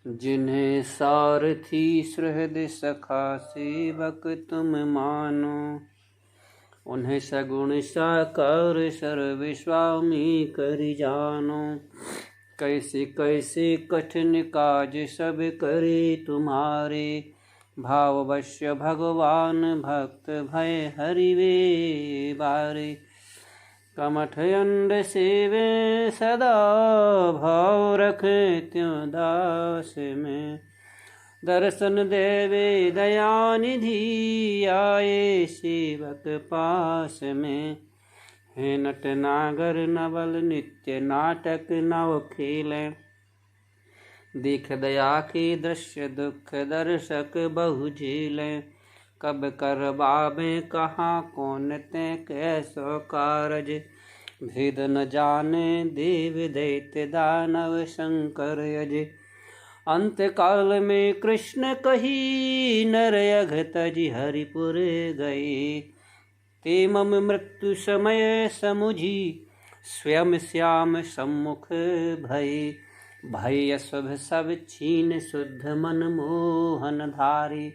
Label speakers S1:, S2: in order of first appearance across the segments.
S1: जिन्हें सारथी सुहृद सखा सेवक तुम मानो, उन्हें सगुण साकार सर्व स्वामी करि जानो। कैसे कैसे कठिन काज सब करे तुम्हारे, भाववश्य भगवान भक्त भय हरिवे बारे। कमठ अंड सेवे सदा भाव रखे त्यों दास में, दर्शन देवे दयानिधि आए सेवक पास में। हे नट नागर नवल नित्य नाटक नव खेलें, देख दया के दृश्य दुख दर्शक बहु झेलें। कब करवावे कहाँ कौन ते कैसो कारज, भेद न जाने देव दैत्य दानव शंकर यज। अंत काल में कृष्ण कही नर अघ तज हरिपुर गए, ते मम मृत्यु समय समुझी स्वयं श्याम सम्मुख भये। भय अशुभ सब छीन शुद्ध मन मोहन धारी,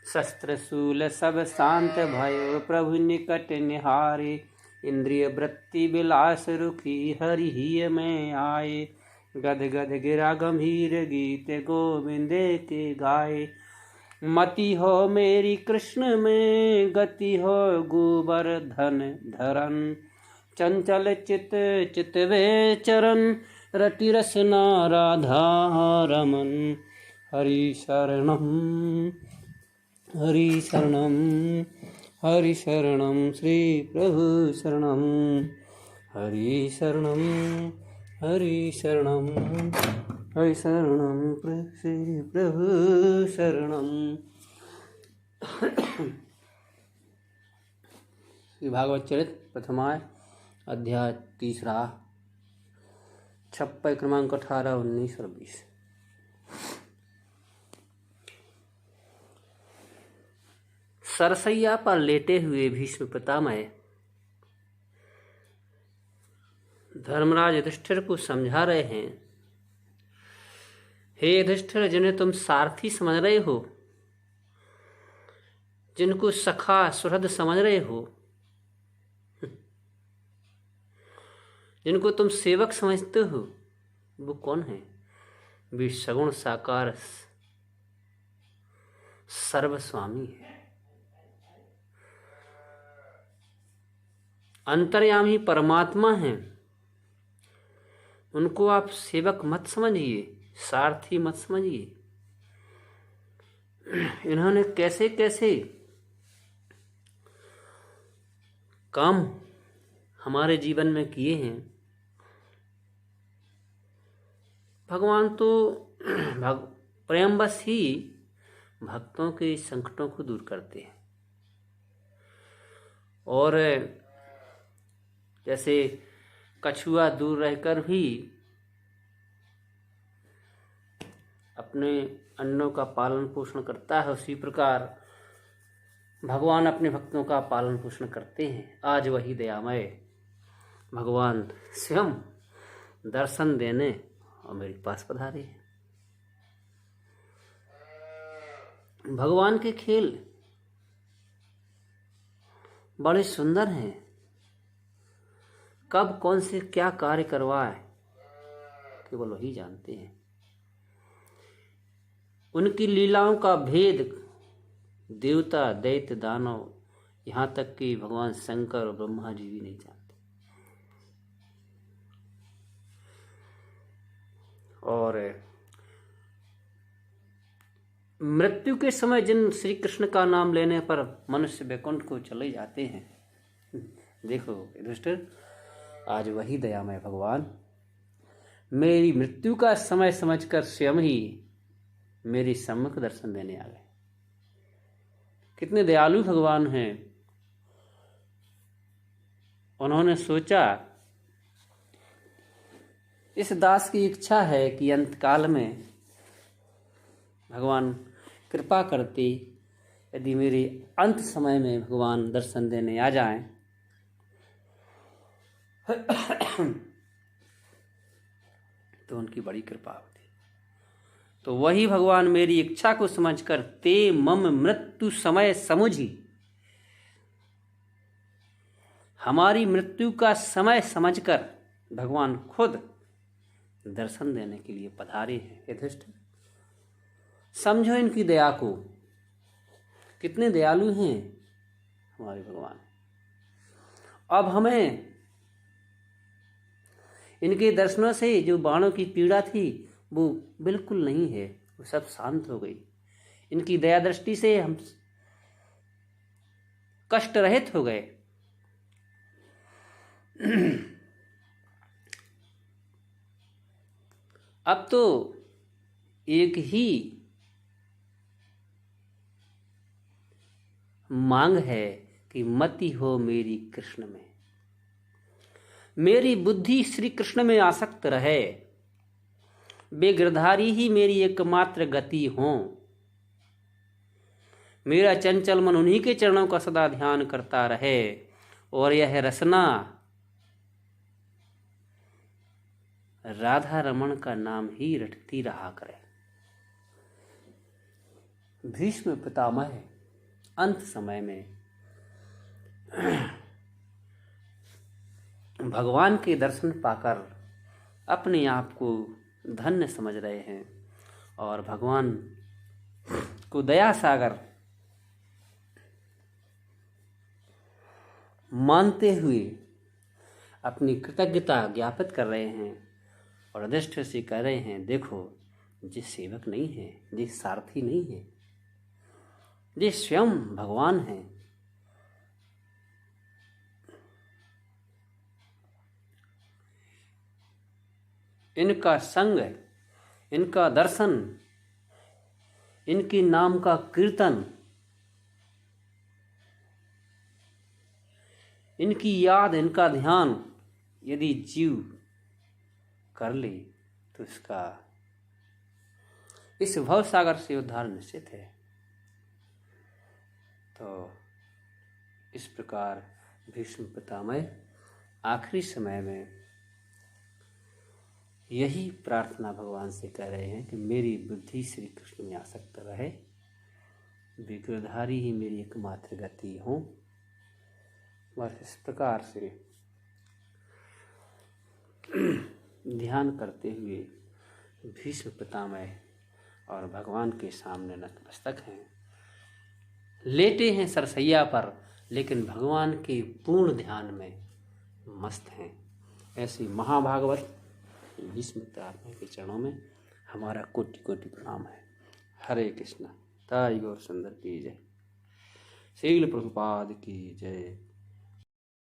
S1: शस्त्र शूल सब शांत भयो प्रभु निकट निहारे। इंद्रिय वृत्ति विलास रुखी हरि ही में आए, गद गद गिरा गंभीर गीत गोविंद के गाए। मति हो मेरी कृष्ण में गति हो गोबर धन धरन, चंचल चित चितवे चरण रति रसना राधा रमन। हरि शरणम हरि शरणम हरि शरणम श्री प्रभु शरणम। हरि शरणम हरि शरणम हरि शरणम श्री प्रभु शरणम। श्री भागवत चरित प्रथमाय अध्याय 3 छप्पय क्रमांक 18, 19 और 20। सरसैया पर लेटे हुए भीष्म पितामह धर्मराज युधिष्ठिर को समझा रहे हैं। हे युधिष्ठिर, जिन्हें तुम सारथी समझ रहे हो, जिनको सखा सुहृद समझ रहे हो, जिनको तुम सेवक समझते हो, वो कौन है? वे सगुण साकार सर्वस्वामी है, अंतर्यामी परमात्मा हैं। उनको आप सेवक मत समझिए, सारथी मत समझिए। इन्होंने कैसे कैसे काम हमारे जीवन में किए हैं। भगवान तो प्रेमवश ही भक्तों के संकटों को दूर करते हैं। और जैसे कछुआ दूर रहकर भी अपने अन्नों का पालन पोषण करता है, उसी प्रकार भगवान अपने भक्तों का पालन पोषण करते हैं। आज वही दयामय भगवान स्वयं दर्शन देने और मेरे पास पधारे हैं। भगवान के खेल बड़े सुंदर हैं। कब कौन से क्या कार्य करवाए केवल वही जानते हैं। उनकी लीलाओं का भेद देवता दैत्य दानव, यहाँ तक कि भगवान शंकर और ब्रह्मा जी भी नहीं जानते। और मृत्यु के समय जिन श्री कृष्ण का नाम लेने पर मनुष्य वैकुंठ को चले जाते हैं, देखो युधिष्ठिर, आज वही दयामय भगवान मेरी मृत्यु का समय समझकर स्वयं ही मेरी सम्मुख दर्शन देने आ गए। कितने दयालु भगवान हैं। उन्होंने सोचा इस दास की इच्छा है कि अंतकाल में भगवान कृपा करती, यदि मेरे अंत समय में भगवान दर्शन देने आ जाएं तो उनकी बड़ी कृपा होती। तो वही भगवान मेरी इच्छा को समझकर ते मम मृत्यु समय समुझी, हमारी मृत्यु का समय समझकर भगवान खुद दर्शन देने के लिए पधारे हैं। युधिष्ठिर, समझो इनकी दया को, कितने दयालु हैं हमारे भगवान। अब हमें इनके दर्शनों से जो बाणों की पीड़ा थी वो बिल्कुल नहीं है, वो सब शांत हो गई। इनकी दया दृष्टि से हम कष्ट रहित हो गए। अब तो एक ही मांग है कि मति हो मेरी कृष्ण में, मेरी बुद्धि श्री कृष्ण में आसक्त रहे, वे गिरधारी ही मेरी एकमात्र गति हों, मेरा चंचल मन उन्हीं के चरणों का सदा ध्यान करता रहे, और यह रसना राधा रमण का नाम ही रटती रहा करे। भीष्म पितामह अंत समय में भगवान के दर्शन पाकर अपने आप को धन्य समझ रहे हैं और भगवान को दया सागर मानते हुए अपनी कृतज्ञता ज्ञापित कर रहे हैं और युधिष्ठिर से कह रहे हैं, देखो ये सेवक नहीं है, ये सारथी नहीं है, ये स्वयं भगवान हैं। इनका संग, इनका दर्शन, इनके नाम का कीर्तन, इनकी याद, इनका ध्यान यदि जीव कर ले तो इसका इस भव सागर से उद्धार निश्चित है। तो इस प्रकार भीष्म पितामह आखिरी समय में यही प्रार्थना भगवान से कर रहे हैं कि मेरी बुद्धि श्री कृष्ण में आसक्त रहे, गिरधारी ही मेरी एकमात्र गति हो। बस इस प्रकार से ध्यान करते हुए भीष्म पितामह और भगवान के सामने नतमस्तक हैं, लेटे हैं सरसैया पर, लेकिन भगवान के पूर्ण ध्यान में मस्त हैं। ऐसी महाभागवत भीष्म पितामह के चरणों में हमारा कोटि कोटि प्रणाम है। हरे कृष्णा। ताई गौर सुंदर की जय। श्रील प्रभुपाद की जय।